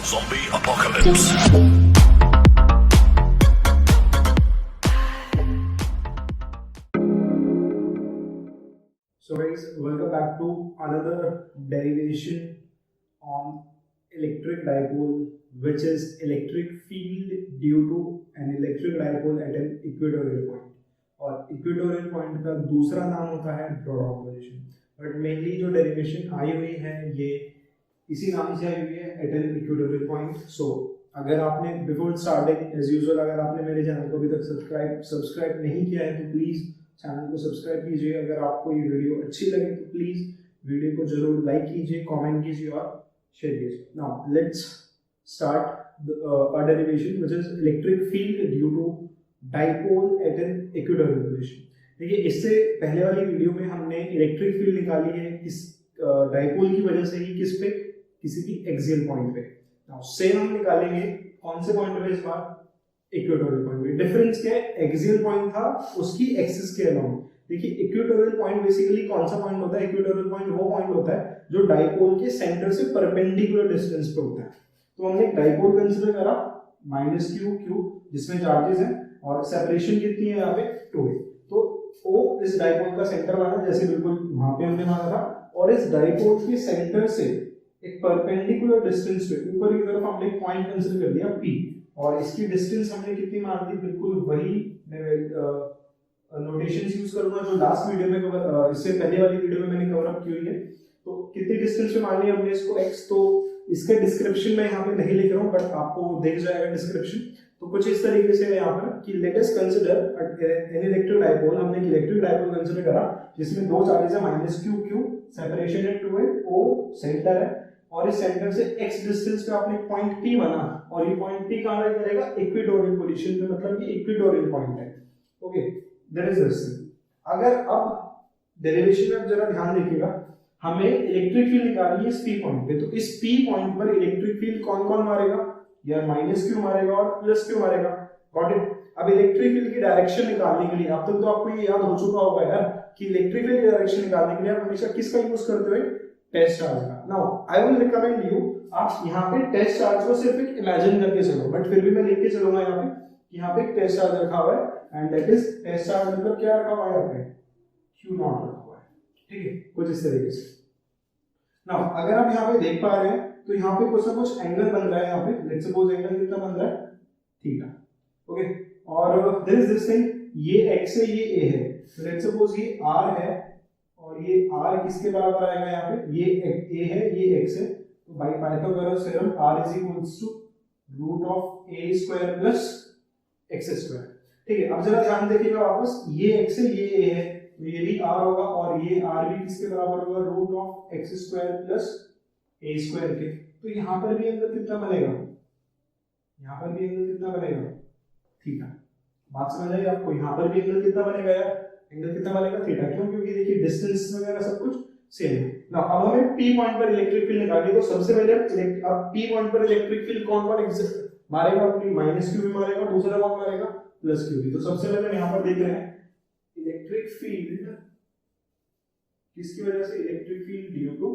Zombie apocalypse. So guys, welcome back to another derivation on electric dipole, which is electric field due to an electric dipole at an equatorial point. और equatorial point का दूसरा नाम होता है ड्रॉडॉक position, but mainly जो derivation आई हुई है ये इसी नाम से आई हुई है एट एन इक्वेटोरियल पॉइंट. सो अगर आपने बिफोर स्टार्टिंग एज यूजुअल अगर आपने मेरे चैनल को अभी तक सब्सक्राइब नहीं किया है तो प्लीज़ चैनल को सब्सक्राइब कीजिए. अगर आपको ये वीडियो अच्छी लगे तो प्लीज़ वीडियो को जरूर लाइक कीजिए, कमेंट कीजिए और शेयर कीजिए. Now let's start a derivation which is electric field due to dipole at an equatorial position. देखिए, इससे पहले वाली वीडियो में हमने इलेक्ट्रिक फील्ड निकाली है किस डाइपोल की वजह से ही, किस पे, किसी भी एक्सियल पॉइंट पे. नाउ सेम हम निकालेंगे कौन से पॉइंट पे इस बार, इक्वेटोरियल पॉइंट पे. डिफरेंस क्या है, एक्सियल पॉइंट था उसकी एक्सिस के अलाउंग. देखिए, इक्वेटोरियल पॉइंट बेसिकली कौन सा पॉइंट होता है, इक्वेटोरियल पॉइंट वो पॉइंट होता है जो डाइपोल के सेंटर से परपेंडिकुलर डिस्टेंस पे होता है. तो हमने एक डाइपोल कंसीडर करा -q जिसमें चार्जेस हैं और सेपरेशन कितनी है यहाँ पे 2 है. तो O इस डाइपोल का सेंटर माना, जैसे बिल्कुल वहां पे हमने माना था, और इस डाइपोल के सेंटर से एक परपेंडिकुलर डिस्टेंस पे ऊपर की तरफ हमने एक पॉइंट कंसीडर कर दिया P, और इसकी डिस्टेंस हमने कितनी मान ली, बिल्कुल वही नोटेशंस यूज करूंगा जो लास्ट वीडियो में इससे पहले वाली वीडियो में मैंने कवर अप की हुई है. तो कितनी डिस्टेंस पे मान लिया हमने इसको x, तो इसके डिस्क्रिप्शन में यहाँ पे नहीं लिख रहा हूँ बट आपको देख जाएगा डिस्क्रिप्शन. तो कुछ इस तरीके से यहाँ पर कि let us consider an electric dipole. हमने एक इलेक्ट्रिक डाइपोल कंसीडर करा जिसमें दो चार्जेस है -q, सेपरेशन है 2 है, O सेंटर है, और इस सेंटर से x डिस्टेंस पे आपने पॉइंट P बना, और ये पॉइंट P कहां राइट करेगा, इक्वेटोरियल पोजीशन पे, मतलब कि इक्वेटोरियल पॉइंट है. Okay, that is this. अगर अब डेरिवेशन में आप जरा ध्यान देखिएगा, हमें इलेक्ट्रिक फील्ड निकालनी है इस P पॉइंट पे. तो इस P पॉइंट पर इलेक्ट्रिक फील्ड कौन कौन मारेगा, यार -q मारेगा और +q मारेगा. Got it. अब इलेक्ट्रिक फील्ड की डायरेक्शन निकालने के लिए, अब तक तो आपको ये याद हो चुका होगा यार कि इलेक्ट्रिक फील्ड की डायरेक्शन निकालने के लिए आप हमेशा किसका यूज करते हो, टेस्ट चार्ज का. Now I will recommend you, आप यहाँ पे टेस्ट चार्ज को सिर्फ एक इमेजिन करके चलो, बट फिर भी मैं लिख के चलूंगा यहाँ पे कि यहाँ पे एक टेस्ट चार्ज रखा हुआ है, and that is test charge मतलब क्या रखा हुआ है यहाँ पे, q0 रखा हुआ है. ठीक है, कुछ इस तरीके से. नाउ अगर आप यहाँ पे देख पा रहे हैं तो यहाँ पे कुछ ना कुछ एंगल बन रहा है. यहाँ पे लेट्स सपोज एंगल कितना बन रहा है, थीटा. ओके, और देयर इज दिस थिंग, ये x है, ये a है. लेट्स सपोज ये r है और ये r किसके बराबर आएगा, यहाँ पे ये a है, ये x है. तो by Pythagoras theorem r is equals to √a² plus x². ठीक है, अब जरा ध्यान देखिएगा वापस, ये x है, ये a है, तो ये भी r होगा, और ये r भी किसके बराबर होगा, √x² प्लस a² के. तो यहाँ पर भी एंगल कितना बनेगा, यहाँ पर भी एंगल कितना बनेगा, थीटा. बात समझ आई आपको, यहाँ पर भी एंगल कितना बनेगा यार, एंगल कितना बनेगा, थीटा. क्यों, क्योंकि देखिए डिस्टेंस वगैरह सब कुछ सेम है. ना अब हमें P पॉइंट पर इलेक्ट्रिक फील्ड निकालनी है. तो सबसे पहले अब P पॉइंट पर इलेक्ट्रिक फील्ड कौन कौन एग्जिस्ट मारेगा, -q भी मारेगा, दूसरा कौन मारेगा, +q भी. तो सबसे पहले हम यहाँ पर देख रहे हैं इलेक्ट्रिक फील्ड किसकी वजह से, electric field due to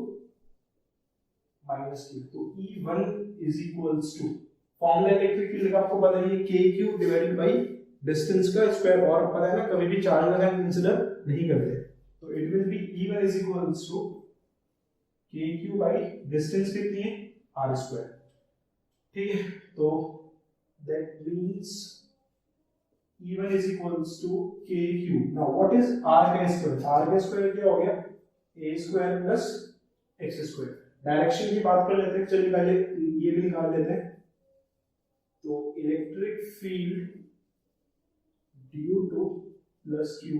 -q. तो E1 is equals to, formula electric field का आपको पता है, kq डिवाइडेड बाय डिस्टेंस का स्क्वायर. और पता है ना, कभी भी चार्ज का हम कंसीडर नहीं करते. तो it will be E1 is equals to kq by distance कितनी है, r². ठीक है, तो that means E1 is equals to kq. Now what is r का स्क्वायर, r का स्क्वायर क्या हो गया, a² प्लस x². डायरेक्शन की बात कर लेते हैं, चलिए पहले ये भी निकाल लेते हैं. तो electric field due to +q,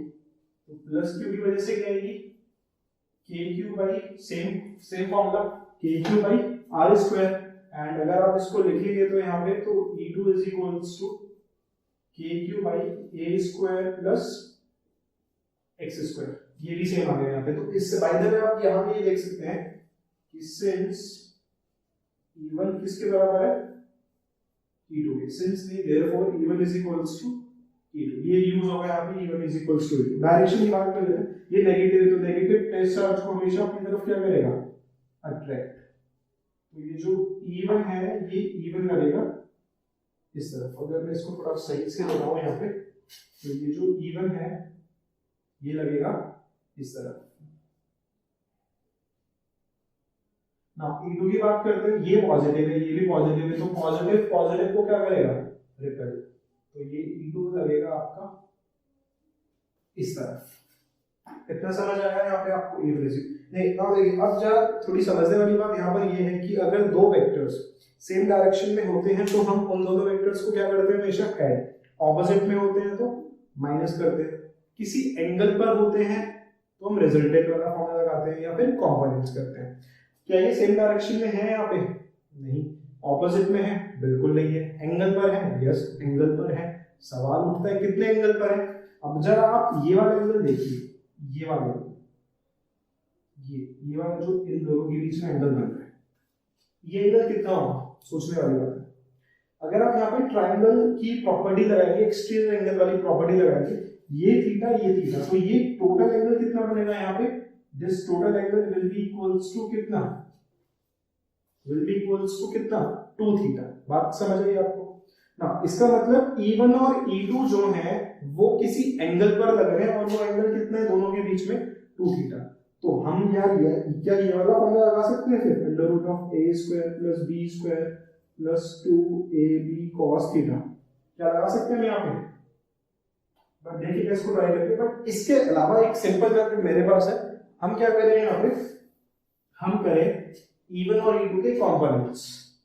तो +q की वजह से क्या आएगी, kq by same formula, kq by r². And अगर आप इसको लिखेंगे तो यहाँ पे, तो E2 is equals to kq by a² plus x². ये भी सेम आ गया यहाँ पे. तो इससे बाय द वे आप यहाँ पे ये देख सकते हैं कि सिंस E1 किसके बराबर है, E2 के. Since therefore E1 is equals to E2. ये यूज होगा यहाँ पे, E1 is equals to E2. Direction की बात कर लेते हैं, ये नेगेटिव है तो नेगेटिव टेस्ट चार्ज को हमेशा अपनी तरफ क्या करेगा, अट्रैक्ट. तो ये जो E1 है ये E1 लगेगा इस तरफ। अगर मैं इसको थोड़ा सही से लगाऊं यहाँ पे, तो ये जो E1 है ये लगेगा इस तरफ ना। E2 की बात करते हैं, ये पॉजिटिव है, ये भी पॉजिटिव है, तो पॉजिटिव पॉजिटिव को क्या करेगा, रिपेल। तो ये E2 लगेगा आपका इस तरफ। इतना समझ आया यहाँ पे आपको इवरेजिव नहीं। अब देखिए, अब जरा थोड़ी समझने वाली बात यहाँ पर ये है कि अगर दो वेक्टर्स सेम डायरेक्शन में होते हैं तो हम उन दोनों वेक्टर्स को क्या करते हैं, हमेशा ऐड, ऑपोजिट में होते हैं तो माइनस करते हैं, किसी एंगल पर होते हैं तो हम रिजल्टेंट वाला फॉर्मूला लगाते हैं या फिर कंपोनेंट्स करते हैं। क्या ये सेम डायरेक्शन में है यहाँ पे, नहीं। ऑपोजिट में है, बिल्कुल नहीं है। एंगल पर है, यस एंगल पर है। सवाल उठता है कितने एंगल पर है। अब जरा आप ये वाला एंगल देखिए, ये वाला ये वाला जो इन दोनों के बीच में एंगल बन रहा है, ये एंगल कितना होगा, सोचने वाली बात है। अगर आप यहाँ पे ट्रायंगल की प्रॉपर्टी लगाएंगे, एक्सटीरियर एंगल वाली प्रॉपर्टी लगाएंगे, ये थीटा ये थीटा, तो ये टोटल एंगल कितना बनेगा यहाँ पे, this total angle will be equals to कितना, विल बी इक्वल्स टू कितना, 2 थीटा। बात समझ आई आपको ना। इसका मतलब E1 और E2 जो है वो किसी एंगल पर लग रहे हैं, और वो एंगल कितना है दोनों के बीच में, 2 थीटा। तो हम यार क्या ये वाला फॉर्मूला लगा सकते हैं फिर, under root of a square plus b square plus 2ab cos theta, क्या लगा सकते हैं यहाँ पे। बट देखिए इसको ट्राई करके, बट इसके अलावा एक सिंपल मेथड मेरे पास है। हम क्या करें यहाँ पे, हम करें E1 और E2 के कंपोनेंट्स,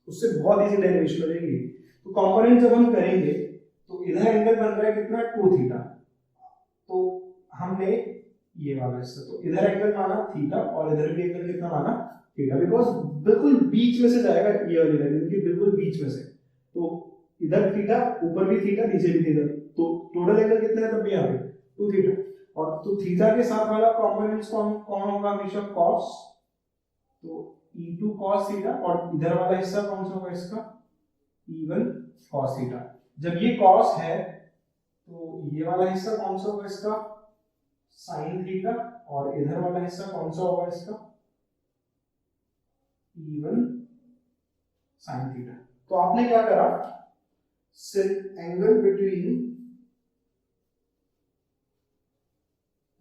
उससे बहुत इजी डेरिवेशन हो जाएगी। तो कंपोनेंट जब हम करेंगे तो इधर एंगल बन रहा है कितना, 2 थीटा। तो हमने ये वाला हिस्सा, तो इधर एंगल माना थीटा और इधर भी एंगल कितना माना, थीटा, बिकॉज बिल्कुल बीच में से जाएगा ये वाली लाइन, इनके बिल्कुल बीच में से। तो इधर थीटा, ऊपर भी थीटा, नीचे भी थीटा, तो टोटल एंगल कितना है तब भी यहाँ पे 2 थीटा। और तो थीटा के साथ वाला कंपोनेंट्स कौन होगा, हमेशा cos, तो E2 cos थीटा, और इधर वाला हिस्सा कौन सा होगा इसका, E1 cos थीटा। जब ये cos है तो ये वाला हिस्सा कौन सा होगा इसका, sin थीटा, और इधर वाला हिस्सा कौन सा होगा इसका, E1 sin थीटा। तो आपने क्या करा, angle between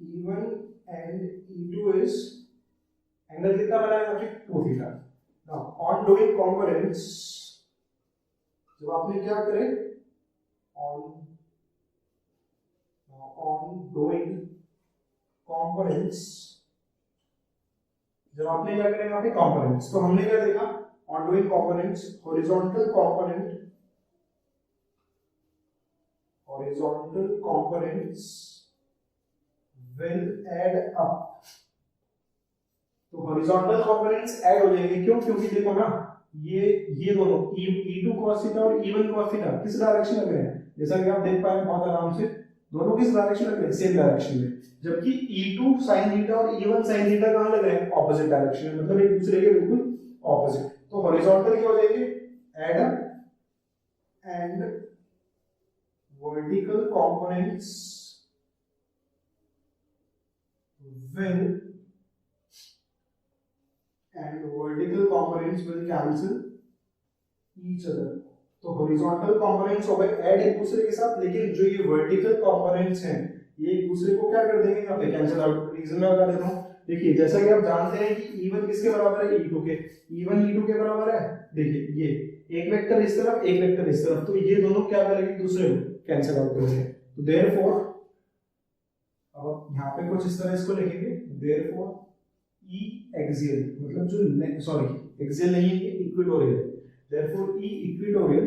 E1 and E2 is, angle कितना बना है, 2 theta. Now on doing components, जब आपने क्या करे, ऑन डूइंग कंपोनेंट्स, जब आपने क्या करे यहाँ पे कंपोनेंट्स, तो हमने क्या देखा, on doing components, horizontal components will add up. तो हॉरिजॉन्टल कंपोनेंट्स ऐड हो जाएंगे, क्यों, क्योंकि देखो ना, ये दोनों E2 cos थीटा और E1 cos थीटा किस डायरेक्शन लग रहे हैं, जैसा कि आप देख पा रहे हैं बहुत आराम से, दोनों किस डायरेक्शन लग रहे हैं, सेम डायरेक्शन में। जबकि E2 sin थीटा और E1 sin थीटा कहां लग रहे हैं, ऑपोजिट डायरेक्शन में, मतलब एक दूसरे के बिल्कुल ऑपोजिट। तो हॉरिजॉन्टल क्या हो जाएंगे, add up, and vertical components will cancel each other। तो हॉरिजॉन्टल कंपोनेंट्स हो गए ऐड एक दूसरे के साथ, लेकिन जो ये वर्टिकल कंपोनेंट्स हैं ये एक दूसरे को क्या कर देंगे, यहाँ पे कैंसिल आउट। रीजन मैं बता देता हूँ, देखिए जैसा कि आप जानते हैं कि E1 किसके बराबर है, E2 के। E1 E2 के बराबर है, देखिए ये एक वेक्टर इस तरफ, एक वेक्टर इस तरफ, तो ये दोनों क्या करेंगे, एक दूसरे को कैंसिल आउट करेंगे। तो देयरफॉर, अब यहाँ पे कुछ इस तरह इसको लिखेंगे, देयरफॉर E एक्सियल, मतलब जो सॉरी एक्सियल नहीं है, इक्वेटोरियल है। देयरफॉर E इक्वेटोरियल,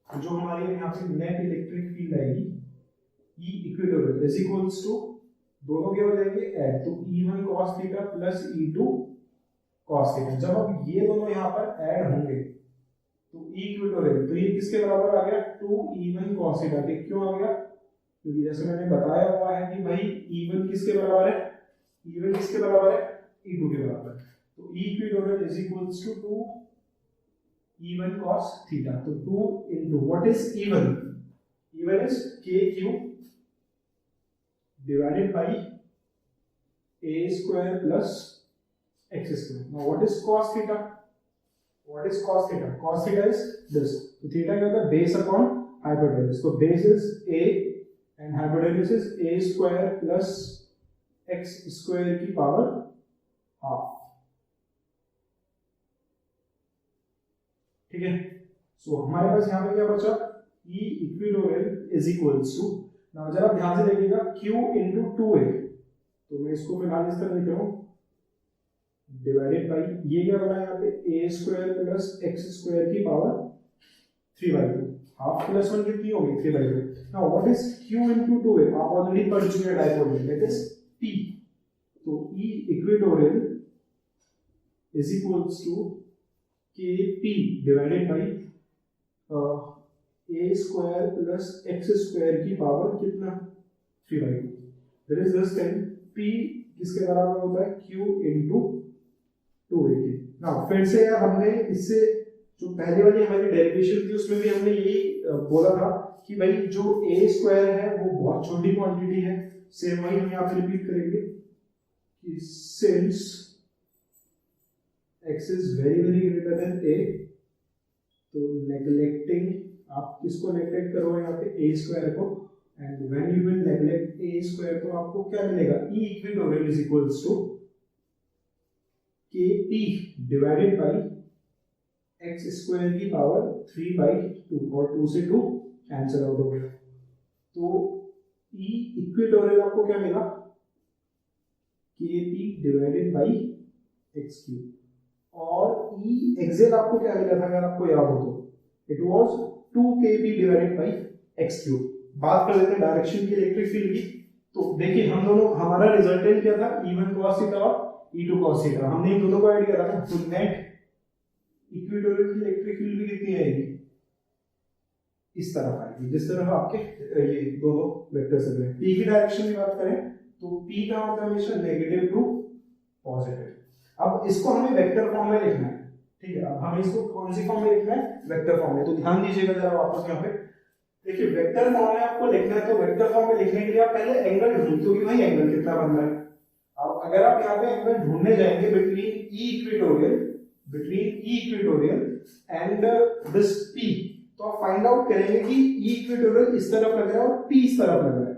जो हमारी यहाँ पे नेट इलेक्ट्रिक फील्ड आएगी, E equatorial is equals to, दोनों क्या हो जाएंगे ऐड, तो E1 cos theta plus E2 cos theta. जब अब ये दोनों यहाँ पर ऐड होंगे तो E इक्वेटोरियल, तो ये किसके बराबर आ गया, 2E1 cos थीटा के। क्यों आ गया, क्योंकि जैसे मैंने बताया हुआ है कि भाई E1 किसके बराबर है, E1 किसके बराबर है, E2 के बराबर। तो E equatorial is equals to 2E1 cos theta. तो 2 into what is E1? E1 is KQ divided by A square plus X square. Now what is cos theta? What is cos theta? cos theta is this, तो theta क्या होता है? Base upon hypotenuse, तो base is a and hypotenuse is a square plus x square की power half, ठीक है। सो हमारे पास यहाँ पे क्या बचा? E equatorial is equals to, now जरा ध्यान से देखिएगा, Q into 2a, तो मैं इसको फिलहाल इस तरह लिख रहा हूँ, डिवाइडेड बाई ये क्या बना यहाँ पे? a square plus x square की पावर 3/2, हाफ प्लस 1 कितनी होगी? 3/2। Now what is Q into 2a? आप ऑलरेडी पढ़ चुके हैं डायपोल में, दैट इज P, तो E equatorial is equals to Kp divided by a square plus x square की पावर कितना? 3/2। That is this thing, P किसके बराबर होता है? Q into 2a के। नाउ फिर से यार हमने इससे जो पहले वाली हमारी डेरिवेशन थी उसमें भी हमने यही बोला था कि भाई जो a स्क्वायर है वो बहुत छोटी क्वांटिटी है, सेम वही हम यहाँ पे रिपीट करेंगे कि since x is very greater than a, तो नेग्लेक्टिंग, आप किसको नेग्लेक्ट करोगे यहाँ पे? a स्क्वायर को, and when you will neglect a square तो आपको क्या मिलेगा? E equatorial is equals to Kp divided by x square की पावर 3/2, और 2 से 2 कैंसिल आउट हो गया, तो E इक्विटोरियल आपको क्या मिला? Kp divided by x cube, और E एक्सेल आपको क्या मिला था अगर आपको याद हो तो? It was 2kp divided by x cube. बात कर लेते हैं डायरेक्शन की, इलेक्ट्रिक फील्ड की। तो देखिए हम दोनों, हमारा रिजल्टेंट क्या था? E1 cos थीटा और E2 cos थीटा, हमने इन दोनों को ऐड किया था, तो नेट इक्विटोरियल की इलेक्ट्रिक फील्ड भी कितनी आएगी? इस तरफ आएगी, जिस तरफ आपके ये दोनों वेक्टर्स हैं। P की डायरेक्शन की बात करें तो P का होता है हमेशा नेगेटिव टू पॉजिटिव। अब इसको हमें वेक्टर फॉर्म में लिखना है, ठीक है। अब हमें इसको कौन सी फॉर्म में लिखना है? वेक्टर फॉर्म में। तो ध्यान दीजिएगा जरा वापस यहाँ पे, देखिए वेक्टर फॉर्म में आपको लिखना है, तो वेक्टर फॉर्म में लिखने के लिए आप पहले एंगल ढूंढ, क्योंकि भाई एंगल कितना बन रहा है। अब अगर आप यहाँ पे एंगल ढूंढने जाएंगे between E equatorial and this P, तो आप फाइंड आउट करेंगे कि E इक्विटोरियल इस तरफ लग रहा है और P इस तरफ लग रहा है,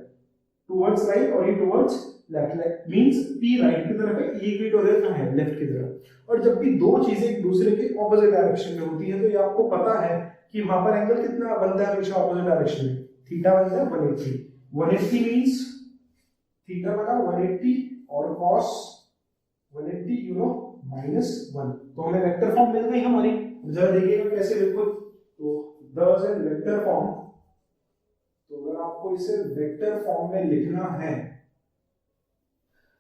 टुवर्ड्स राइट और ये towards left, means P right की तरफ है, E इक्विटोरियल कहां है? लेफ्ट की तरफ। और जब भी दो चीजें एक दूसरे के ऑपोजिट डायरेक्शन में होती हैं तो ये आपको पता है कि वहां पर एंगल कितना बनता है हमेशा ऑपोजिट डायरेक्शन में? थीटा बनता है 180। 180 मींस थीटा बना 180 और cos 180 यू नो -1, तो हमें वेक्टर फॉर्म मिल गई हमारी। जरा देखिएगा कैसे, बिल्कुल, तो दस है वेक्टर फॉर्म। तो अगर आपको इसे वेक्टर फॉर्म में लिखना है,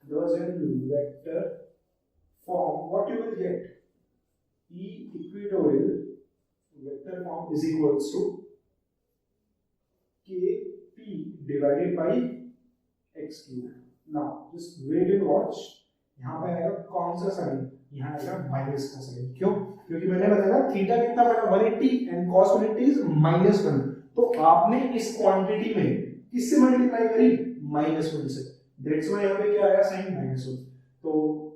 those in vector form, what you will get? E equatorial vector form is equals to Kp divided by x cube. Now just wait and watch. यहाँ पे आएगा कौन सा साइन? यहाँ आएगा माइनस का साइन। क्यों? क्योंकि मैंने बताया थीटा कितना बना 180 एंड cos 180 इज -1, तो आपने इस क्वांटिटी में किससे मल्टीप्लाई करी? -1 से। दैट्स व्हाई यहाँ पे क्या आया? साइन -1। तो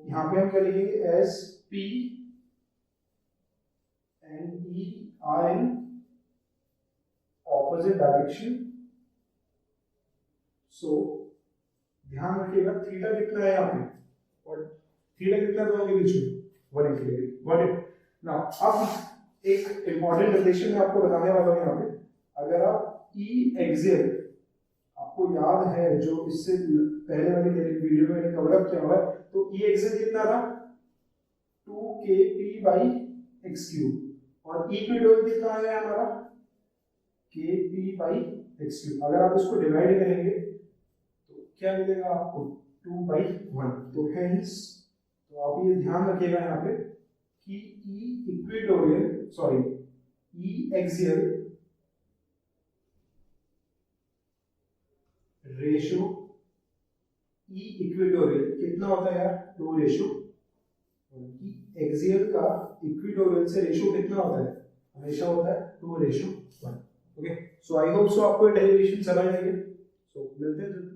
यहाँ पे हम क्या लिखेंगे? S P and E are in opposite direction, so ध्यान रखिएगा थीटा कितना है यहाँ पे, और थीटा कितना दोनों के बीच में? 180 डिग्री। व्हाट इट नाउ, अब एक इंपॉर्टेंट रिलेशन मैं आपको बताने वाला हूँ यहाँ पे। अगर आप E एक्सियल, आपको याद है जो इससे पहले वाली वीडियो में मैंने कवर अप किया हुआ है, तो E एक्सियल कितना था? 2kp by x क्यूब, और E इक्विटोरियल कितना आया हमारा? kp by x cube. अगर आप इसको डिवाइड करेंगे तो क्या मिलेगा आपको? 2/1। तो हेंस, तो आप ये ध्यान रखिएगा यहाँ पे कि E equatorial, sorry E axial ratio E equatorial कितना होता है यार? 2:1। एक्सियल का इक्विटोरियल से रेशो कितना होता है? हमेशा होता है 2:1। Okay, so I hope so आपको डेरिवेशन समझ आई है। सो मिलते हैं।